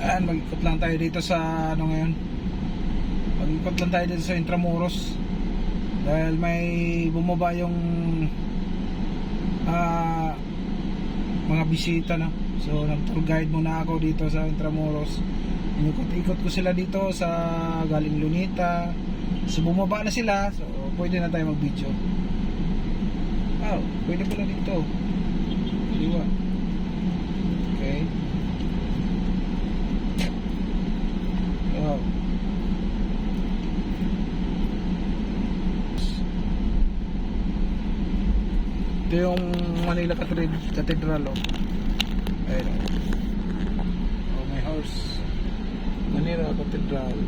Ayan, mag-ikot lang tayo dito sa ano ngayon. Mag-ikot lang tayo dito sa Intramuros. Dahil may bumaba yung mga bisita na. So nag-tour guide muna ako dito sa Intramuros. Inikot-ikot ko sila dito sa galing Lunita. So bumaba na sila. So pwede na tayo mag-video. Pwede pala dito. Diba? Okay. Ito yung Manila Cathedral, oh. Ayun, oh, may house. Manila Cathedral.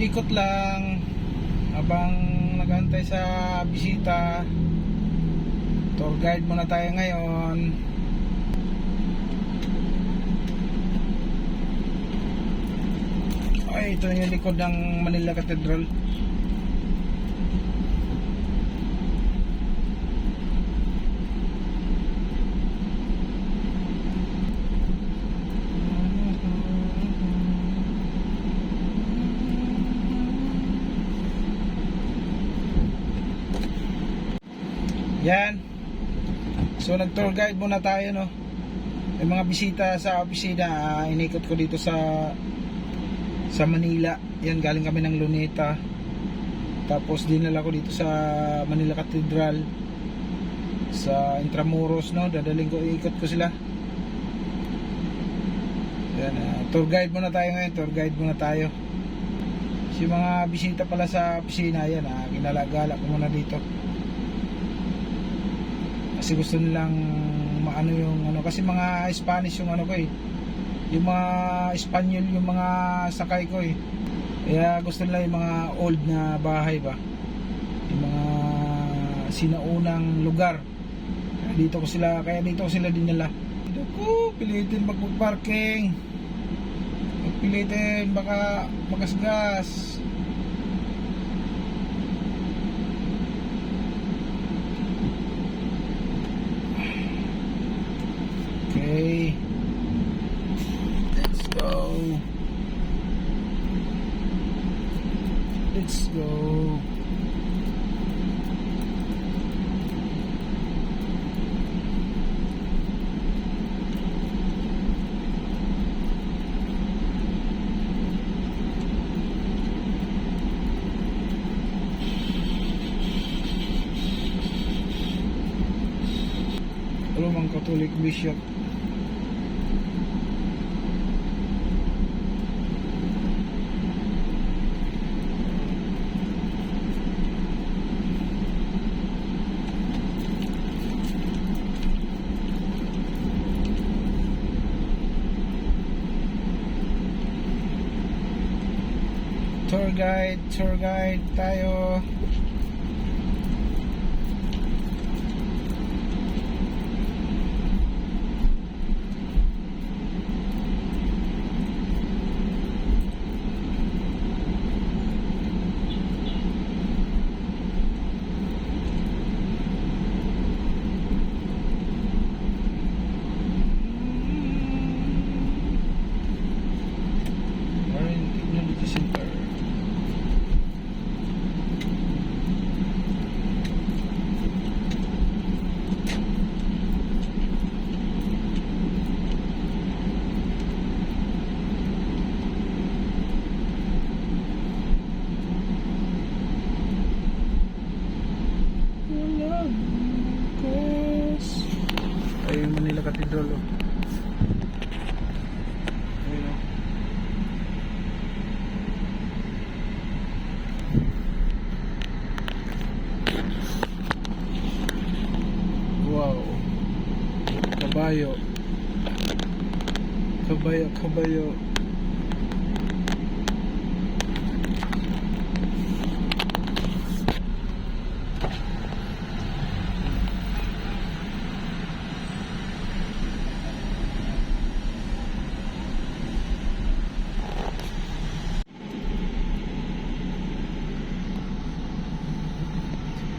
Ikot lang habang nagantay sa bisita. Tour guide muna tayo ngayon. Ay, ito yung likod ng Manila Cathedral. Yan. So nag-tour guide muna tayo, no. May mga bisita sa opisina, inikot ko dito sa Manila. Yan, galing kami ng Luneta. Tapos dinala ko dito sa Manila Cathedral, sa Intramuros, no. Dadaling ko, ikot ko sila. Yan, tour guide muna tayo ngayon. Tour guide muna tayo. Si mga bisita pala sa opisina, yan, ginalagala ko muna dito. Kasi gusto nilang maano yung ano, kasi mga Spanish yung ano ko eh, yung mga Espanyol yung mga sakay ko eh, kaya gusto nila yung mga old na bahay ba, yung mga sinaunang lugar. Kaya dito ko sila dinala. Dito ko pilitin mag-parking, pilitin baka magasgas. Okay, let's go. Let's go. Roman Catholic Bishop. Tour guide tayo. Manila Cathedral, oh. Ayun, oh. Wow, kabayo, kabayo.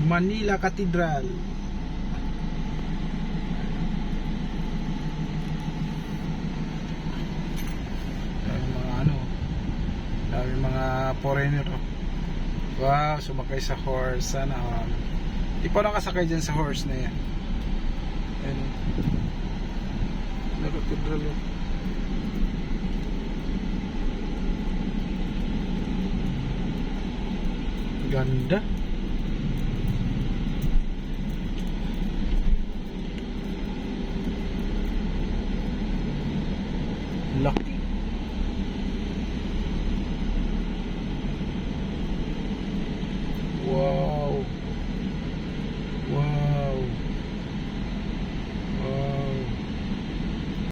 Manila Cathedral. Dami mga ano, dami mga foreigner. Wow, sumakay sa horse. Sana di pa nakasakay dyan sa horse na yan. Ayun. Cathedral. Ganda.